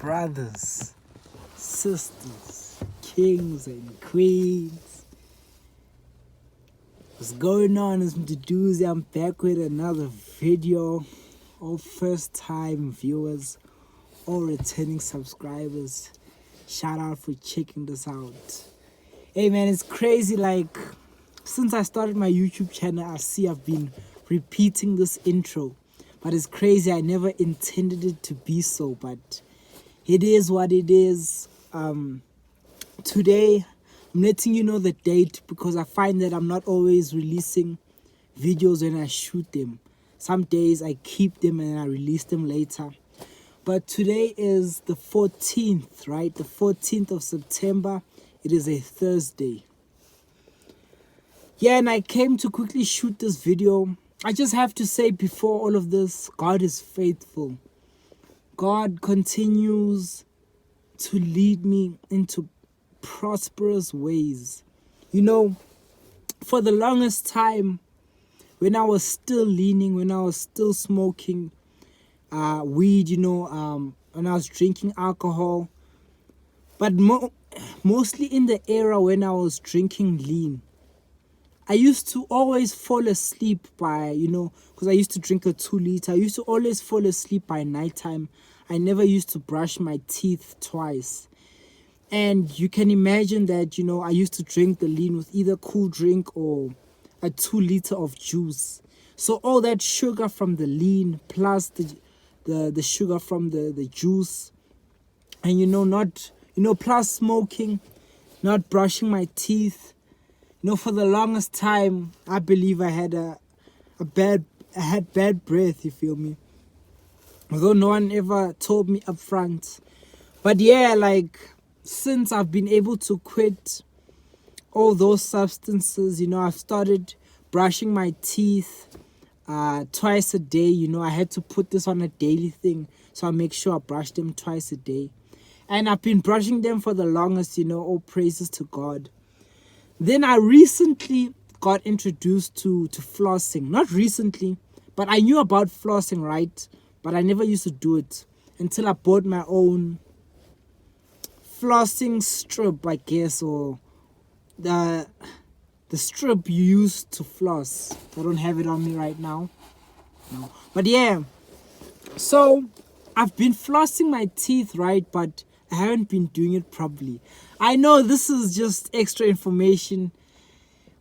brothers, sisters, kings and queens. What's going on? It's Mduduzi. I'm back with another video. All first time viewers, all returning subscribers, shout out for checking this out. Hey man, it's crazy, like since I started my YouTube channel, I've been repeating this intro, but it's crazy. I never intended it to be so, but it is what it is. Today I'm letting you know the date because I find that I'm not always releasing videos when I shoot them. Some days I keep them and I release them later. But today is the 14th, right? The 14th of September. It is a Thursday. Yeah, and I came to quickly shoot this video. I just have to say before all of this, God is faithful. God continues to lead me into prosperous ways. You know, for the longest time, when I was still leaning, when I was still smoking weed, when I was drinking alcohol, but mostly in the era when I was drinking lean, I used to always fall asleep by, because I used to drink a 2 liter. I used to always fall asleep by nighttime. I never used to brush my teeth twice. And you can imagine that, I used to drink the lean with either cool drink or a 2 liter of juice. So all that sugar from the lean plus the sugar from the juice, and plus smoking, not brushing my teeth. For the longest time, I believe I had bad breath, you feel me? Although no one ever told me up front. But yeah, since I've been able to quit all those substances, I've started brushing my teeth twice a day. I had to put this on a daily thing, so I make sure I brush them twice a day. And I've been brushing them for the longest, all praises to God. Then I recently got introduced to flossing. Not recently, but I knew about flossing, right? But I never used to do it until I bought my own flossing strip, I guess, or the strip you use to floss. I don't have it on me right now. No. But yeah, so I've been flossing my teeth, right? But I haven't been doing it properly. I know this is just extra information,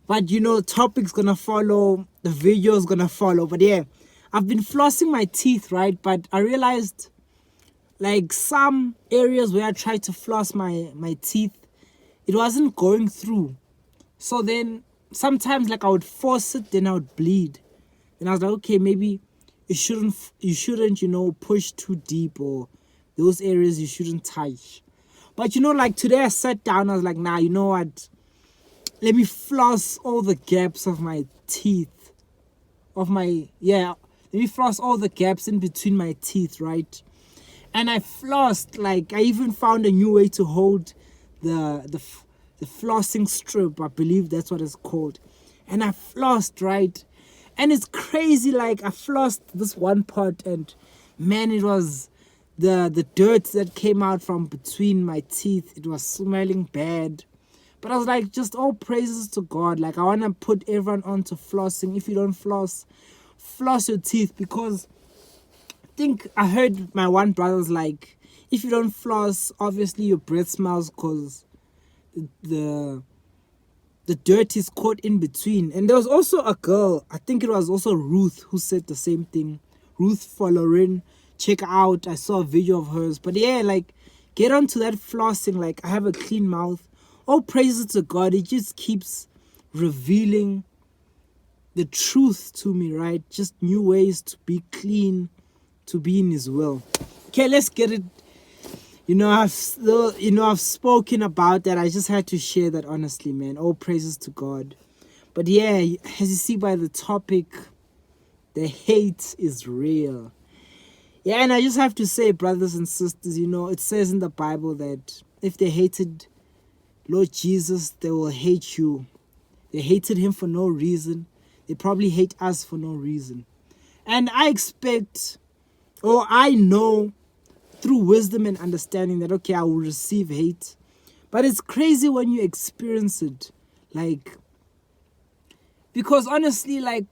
but topic's gonna follow, the video's gonna follow. But yeah, I've been flossing my teeth, right? But I realized some areas where I tried to floss my teeth, it wasn't going through. So then sometimes I would force it, then I would bleed. And I was like, okay, maybe you shouldn't push too deep, or those areas you shouldn't touch. But today I sat down, I was like, nah, you know what? Let me floss all the gaps of my teeth. Let me floss all the gaps in between my teeth, right? And I flossed, I even found a new way to hold the flossing strip. I believe that's what it's called. And I flossed, right? And it's crazy, I flossed this one part, and man, it was the dirt that came out from between my teeth. It was smelling bad. But I was like, just all praises to God. I want to put everyone on to flossing. If you don't floss your teeth, because I think I heard my one brother's if you don't floss, obviously your breath smells because the dirt is caught in between. And there was also a girl, I think it was also Ruth, who said the same thing. Ruth Follorin, check her out. I saw a video of hers. But yeah, get onto that flossing. I have a clean mouth. All praises to God. It just keeps revealing the truth to me, right? Just new ways to be clean, to be in His will. Okay, let's get it. I've spoken about that. I just had to share that honestly, man. All praises to God. But yeah, as you see by the topic, the hate is real. Yeah, and I just have to say, brothers and sisters, it says in the Bible that if they hated Lord Jesus, they will hate you. They hated Him for no reason. They probably hate us for no reason. And I expect, or I know through wisdom and understanding that, okay, I will receive hate. But it's crazy when you experience it. Like, because honestly, like,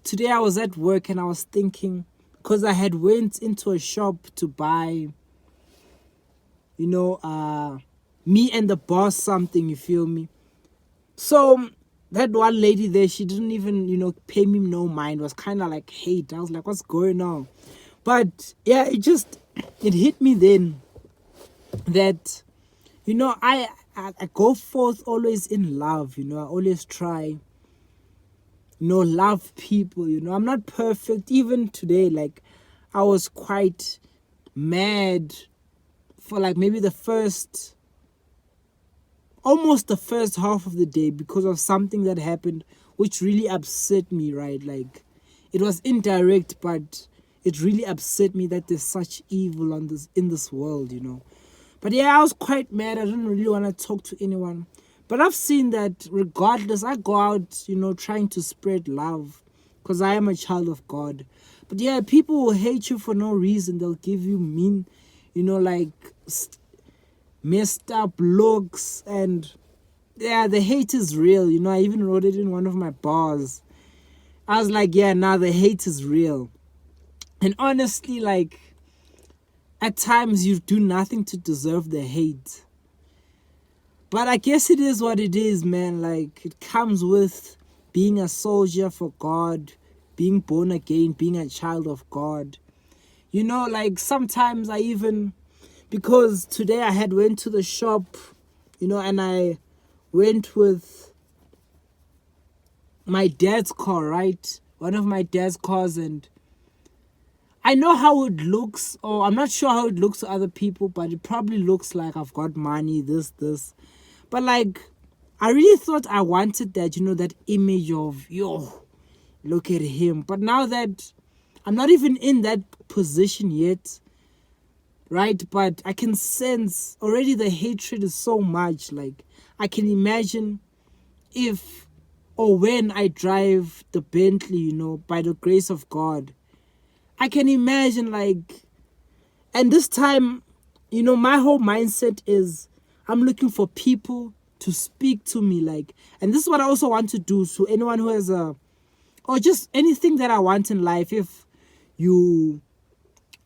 today I was at work and I was thinking, because I had went into a shop to buy, you know, me and the boss something, you feel me? So that one lady there, she didn't even, you know, pay me no mind. It was kind of like hate. I was like, what's going on? But yeah, it hit me then that, you know, I go forth always in love, you know. I always try, you know, love people, you know. I'm not perfect. Even today, like, I was quite mad for like maybe almost the first half of the day because of something that happened which really upset me, right? Like, it was indirect, but it really upset me that there's such evil in this world, you know. But yeah, I was quite mad. I didn't really want to talk to anyone. But I've seen that regardless, I go out, you know, trying to spread love because I am a child of God. But yeah, people will hate you for no reason. They'll give you mean, you know, like messed up looks, and yeah, the hate is real, you know. I even wrote it in one of my bars. I was like, yeah, now the hate is real. And honestly, like, at times you do nothing to deserve the hate, but I guess it is what it is, man. Like, it comes with being a soldier for God, being born again, being a child of God, you know. Like, sometimes I even, because today I had went to the shop, you know, and I went with my dad's car, right? One of my dad's cars, and I know how it looks, or I'm not sure how it looks to other people, but it probably looks like I've got money, this. But like, I really thought I wanted that, you know, that image of, yo, look at him. But now that I'm not even in that position yet, right? But I can sense already the hatred is so much. Like, I can imagine if or when I drive the Bentley, you know, by the grace of God, I can imagine, like, and this time, you know, my whole mindset is I'm looking for people to speak to me, like, and this is what I also want to do. So anyone who has or just anything that I want in life, if you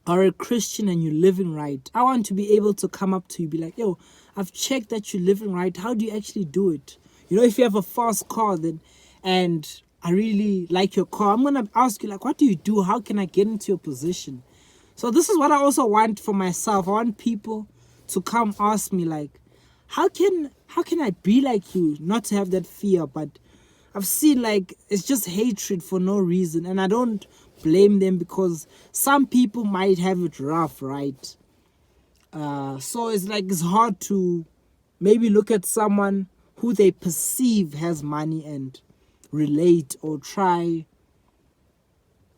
are a Christian and you're living right, I want to be able to come up to you, be like, yo, I've checked that you're living right. How do you actually do it? You know, if you have a fast car, then, and I really like your car, I'm going to ask you, like, what do you do? How can I get into your position? So this is what I also want for myself. I want people to come ask me, like, how can I be like you? Not to have that fear, but I've seen, like, it's just hatred for no reason, and I don't blame them because some people might have it rough, right? So it's like, it's hard to maybe look at someone who they perceive has money and relate, or try,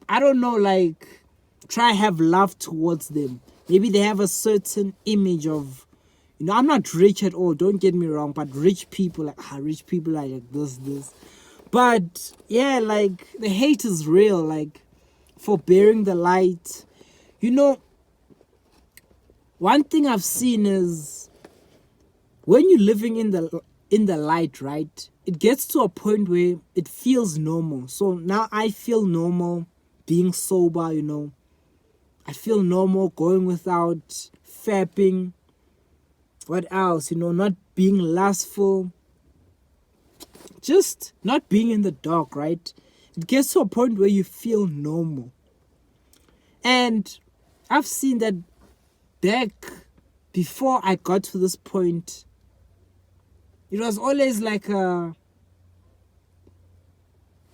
I don't know, like, try have love towards them. Maybe they have a certain image of, you know, I'm not rich at all, don't get me wrong, but rich people, like, rich people are like this. But yeah, like, the hate is real, like, for bearing the light. You know, one thing I've seen is when you're living in the light, right, it gets to a point where it feels normal. So now I feel normal being sober, you know. I feel normal going without fapping. What else? You know, not being lustful. Just not being in the dark, right? It gets to a point where you feel normal. And I've seen that back before I got to this point, it was always like I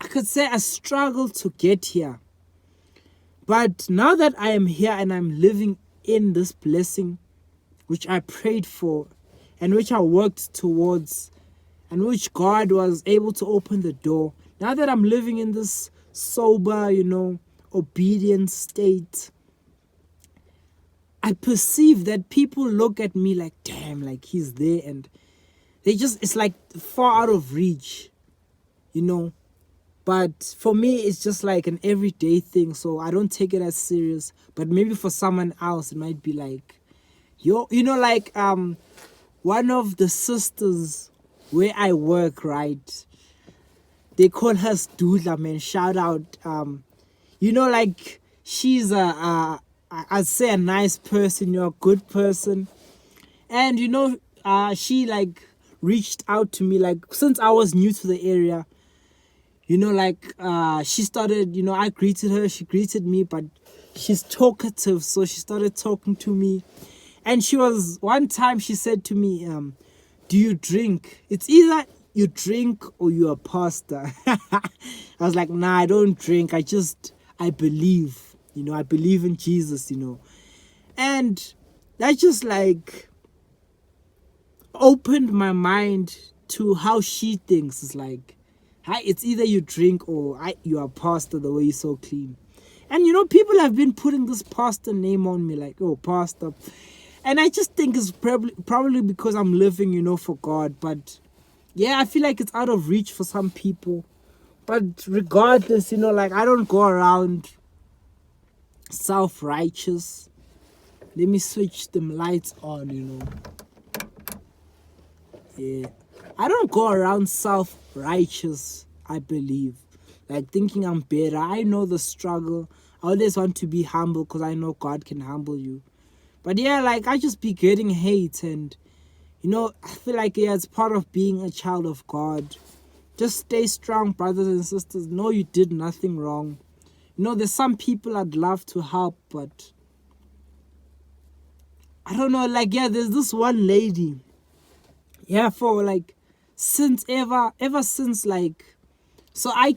could say a struggle to get here. But now that I am here and I'm living in this blessing, which I prayed for and which I worked towards, and which God was able to open the door, now that I'm living in this sober, you know, obedient state, I perceive that people look at me like, damn, like, he's there, and they just, it's like far out of reach, you know. But for me, it's just like an everyday thing, so I don't take it as serious. But maybe for someone else, it might be like, yo, like one of the sisters where I work, right? They call her Studla, man. Shout out. Like she's I'd say a nice person, a good person. And she like reached out to me like since I was new to the area. She started, I greeted her, she greeted me, but she's talkative, so she started talking to me. And one time she said to me, do you drink? It's either you drink or you're a pastor. I was like, nah, I don't drink. I believe, I believe in Jesus, And that just like opened my mind to how she thinks. It's like, hi, it's either you drink or you are pastor the way you're so clean. And people have been putting this pastor name on me, like, oh, pastor. And I just think it's probably because I'm living, for God. But yeah, I feel like it's out of reach for some people. But regardless, like I don't go around self-righteous. Let me switch them lights on, Yeah. I don't go around self-righteous, I believe. Like thinking I'm better. I know the struggle. I always want to be humble because I know God can humble you. But yeah, like I just be getting hate and, I feel like, yeah, it's part of being a child of God. Just stay strong, brothers and sisters. No, you did nothing wrong. There's some people I'd love to help, but I don't know, like, yeah, there's this one lady. Yeah, for like, ever since like, so I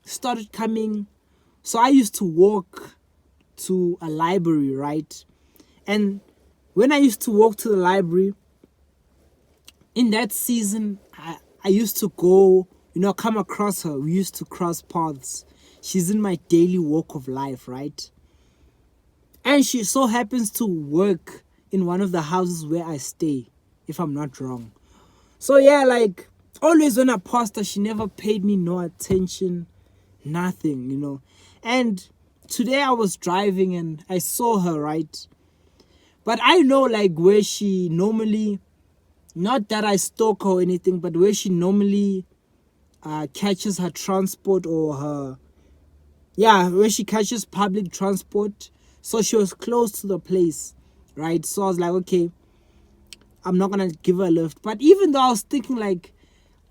started coming, so I used to walk to a library, right? And when I used to walk to the library, in that season, I used to go, come across her. We used to cross paths. She's in my daily walk of life, right? And she so happens to work in one of the houses where I stay, if I'm not wrong. So yeah, like, always when I passed her, she never paid me no attention, nothing, And today I was driving and I saw her, right? But I know, like, where she normally, not that I stalk her or anything, but where she normally catches her transport or where she catches public transport. So she was close to the place, right? So I was like, okay, I'm not going to give her a lift. But even though I was thinking, like,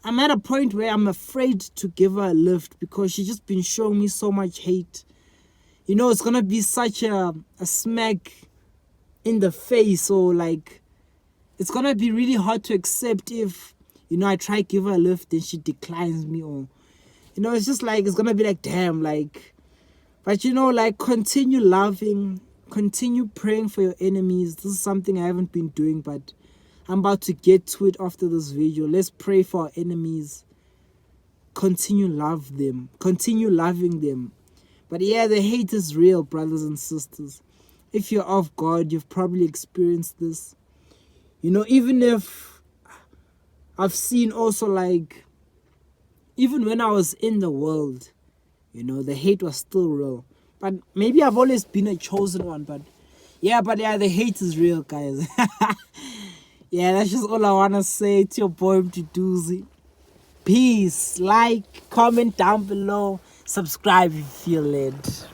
I'm at a point where I'm afraid to give her a lift because she's just been showing me so much hate. It's going to be such a smack in the face, or like, it's going to be really hard to accept if, I try to give her a lift and she declines me, or, it's just like, it's going to be like, damn, like, but like, continue loving, continue praying for your enemies. This is something I haven't been doing, but I'm about to get to it after this video. Let's pray for our enemies. Continue loving them. But yeah, the hate is real, brothers and sisters. If you're of God, you've probably experienced this. Even if I've seen also, like, even when I was in the world, the hate was still real. But maybe I've always been a chosen one, but yeah, the hate is real, guys. Yeah, that's just all I want to say. To your boy Mduduzi. Peace. Like, comment down below, subscribe if you feel it.